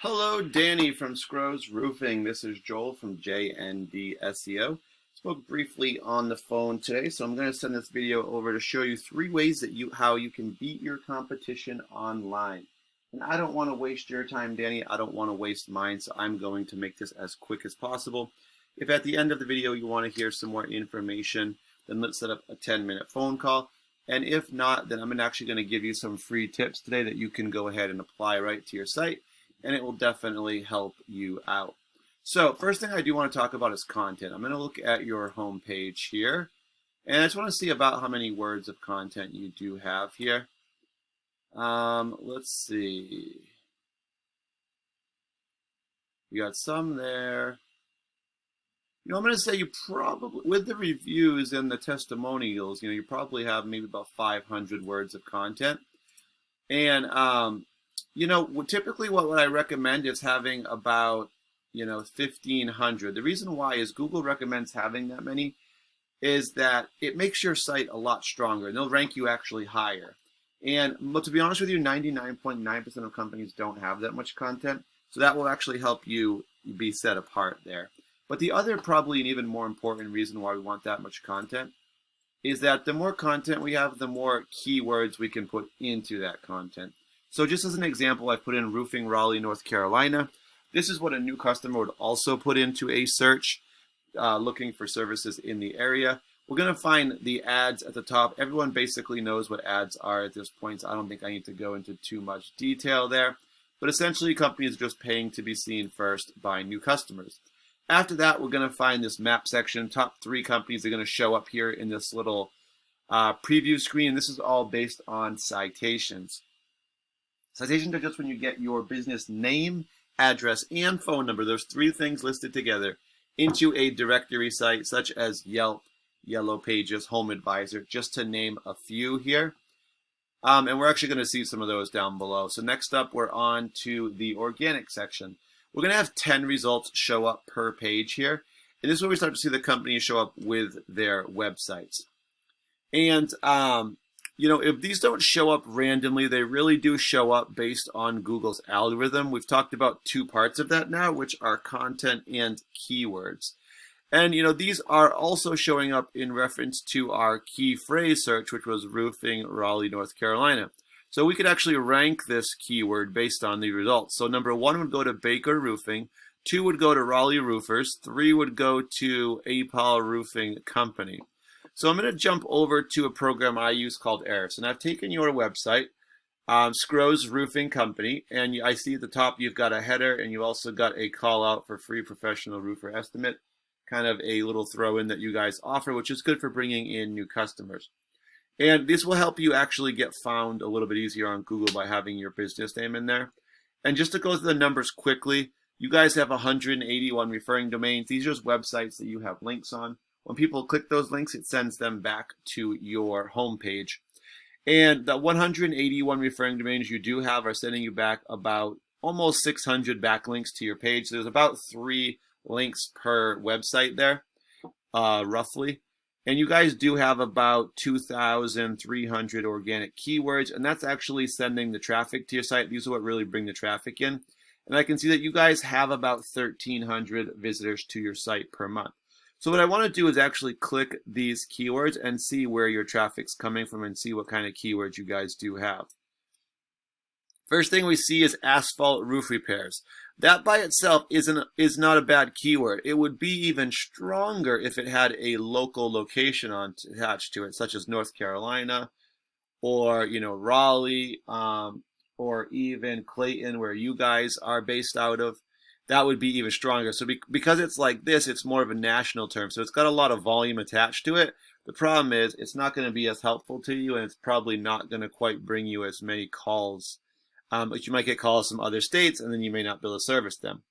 Hello, Danny from SCRO's Roofing. This is Joel from JND SEO. Spoke briefly on the phone today, so I'm going to send this video over to show you 3 ways that how you can beat your competition online. And I don't want to waste your time, Danny. I don't want to waste mine, so I'm going to make this as quick as possible. If at the end of the video you want to hear some more information, then let's set up a 10-minute phone call. And if not, then I'm actually going to give you some free tips today that you can go ahead and apply right to your site, and it will definitely help you out. So first thing I do want to talk about is content. I'm going to look at your home page here, and I just want to see about how many words of content you do have here. Let's see. You got some there. I'm going to say you probably, with the reviews and the testimonials, you probably have maybe about 500 words of content. And typically what I recommend is having about, 1,500. The reason why is Google recommends having that many is that it makes your site a lot stronger, and they'll rank you actually higher. But to be honest with you, 99.9% of companies don't have that much content, so that will actually help you be set apart there. But the other, probably an even more important reason why we want that much content is that the more content we have, the more keywords we can put into that content. So just as an example, I put in roofing Raleigh, North Carolina. This is what a new customer would also put into a search looking for services in the area. We're going to find the ads at the top. Everyone basically knows what ads are at this point, so I don't think I need to go into too much detail there. But essentially, companies are just paying to be seen first by new customers. After that, we're going to find this map section. Top 3 companies are going to show up here in this little preview screen. This is all based on citations. Citations are just when you get your business name, address, and phone number, those 3 things listed together, into a directory site such as Yelp, Yellow Pages, Home Advisor, just to name a few here. And we're actually going to see some of those down below. So next up, we're on to the organic section. We're going to have 10 results show up per page here. And this is where we start to see the companies show up with their websites. And, if these don't show up randomly, they really do show up based on Google's algorithm. We've talked about 2 parts of that now, which are content and keywords. And, these are also showing up in reference to our key phrase search, which was roofing Raleigh, North Carolina. So we could actually rank this keyword based on the results. So number 1 would go to Baker Roofing, 2 would go to Raleigh Roofers, 3 would go to APAL Roofing Company. So I'm going to jump over to a program I use called Eris. And I've taken your website, SCRO's Roofing Company, and I see at the top you've got a header and you also got a call out for free professional roofer estimate, kind of a little throw in that you guys offer, which is good for bringing in new customers. And this will help you actually get found a little bit easier on Google by having your business name in there. And just to go through the numbers quickly, you guys have 181 referring domains. These are just websites that you have links on. When people click those links, it sends them back to your home page. And the 181 referring domains you do have are sending you back about almost 600 backlinks to your page. So there's about 3 links per website there, roughly. And you guys do have about 2,300 organic keywords, and that's actually sending the traffic to your site. These are what really bring the traffic in. And I can see that you guys have about 1,300 visitors to your site per month. So what I want to do is actually click these keywords and see where your traffic's coming from and see what kind of keywords you guys do have. First thing we see is asphalt roof repairs. That by itself is not a bad keyword. It would be even stronger if it had a local location attached to it, such as North Carolina or Raleigh or even Clayton, where you guys are based out of. That would be even stronger. So because it's like this, it's more of a national term. So it's got a lot of volume attached to it. The problem is it's not going to be as helpful to you, and it's probably not going to quite bring you as many calls. But you might get calls from other states, and then you may not be able to service them.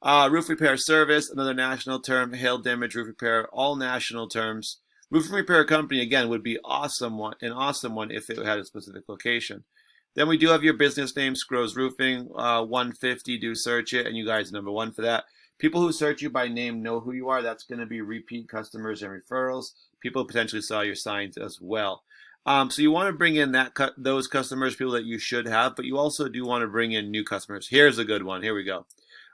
Roof repair service, another national term. Hail damage roof repair, all national terms. Roof repair company, again, would be an awesome one if it had a specific location. Then we do have your business name, SCRO's Roofing, 150, do search it, and you guys are number 1 for that. People who search you by name know who you are. That's going to be repeat customers and referrals. People who potentially saw your signs as well. So you want to bring in those customers, people that you should have, but you also do want to bring in new customers. Here's a good one. Here we go.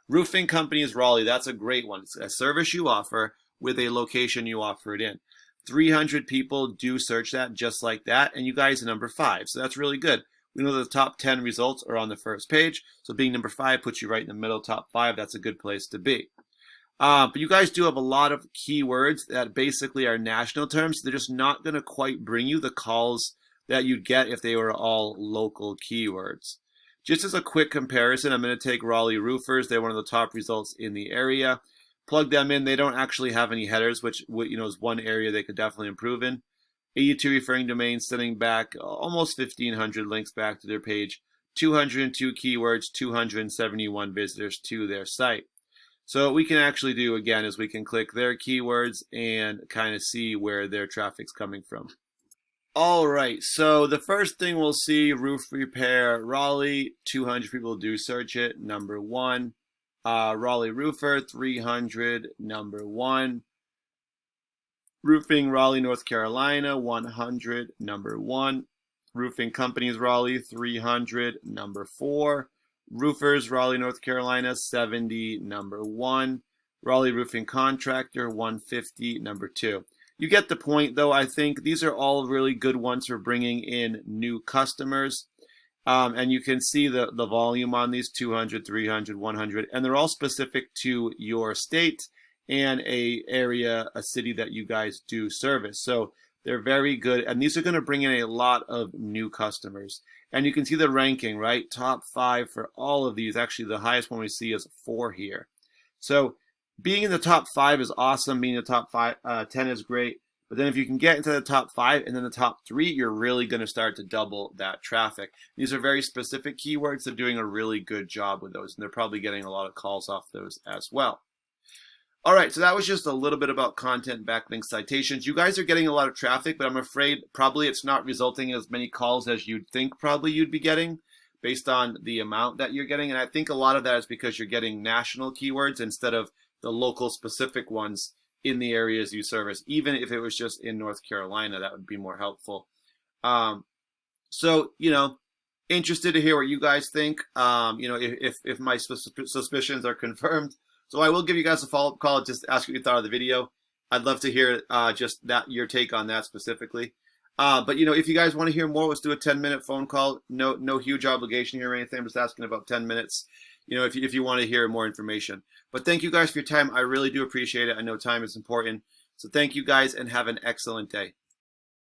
Roofing companies Raleigh. That's a great one. It's a service you offer with a location you offer it in. 300 people do search that just like that, and you guys are number 5. So that's really good. We know that the top 10 results are on the first page. So being number 5 puts you right in the middle, top 5. That's a good place to be. But you guys do have a lot of keywords that basically are national terms. They're just not going to quite bring you the calls that you'd get if they were all local keywords. Just as a quick comparison, I'm going to take Raleigh roofers. They're one of the top results in the area. Plug them in. They don't actually have any headers, which is one area they could definitely improve in. 82 referring domains, sending back almost 1,500 links back to their page. 202 keywords, 271 visitors to their site. So what we can actually do, again, is we can click their keywords and kind of see where their traffic's coming from. All right, so the first thing we'll see, roof repair Raleigh, 200 people do search it, number 1. Raleigh roofer, 300, number 1. Roofing Raleigh, North Carolina, 100, number 1. Roofing companies Raleigh, 300, number 4. Roofers, Raleigh, North Carolina, 70, number 1. Raleigh Roofing Contractor, 150, number 2. You get the point, though. I think these are all really good ones for bringing in new customers. And you can see the volume on these, 200, 300, 100. And they're all specific to your state and a city that you guys do service. So they're very good. And these are going to bring in a lot of new customers. And you can see the ranking, right? Top 5 for all of these. Actually, the highest one we see is 4 here. So being in the top 5 is awesome. Being in the top 10 is great. But then if you can get into the top 5 and then the top 3, you're really going to start to double that traffic. These are very specific keywords. They're doing a really good job with those. And they're probably getting a lot of calls off those as well. All right, so that was just a little bit about content backlink citations. You guys are getting a lot of traffic, but I'm afraid probably it's not resulting in as many calls as you'd think probably you'd be getting based on the amount that you're getting. And I think a lot of that is because you're getting national keywords instead of the local specific ones in the areas you service. Even if it was just in North Carolina, that would be more helpful. So, interested to hear what you guys think, if my suspicions are confirmed. So I will give you guys a follow-up call, just ask what you thought of the video. I'd love to hear just your take on that specifically. But if you guys want to hear more, let's do a 10-minute phone call. No huge obligation here or anything. I'm just asking about 10 minutes. If you want to hear more information. But thank you guys for your time. I really do appreciate it. I know time is important. So thank you guys and have an excellent day.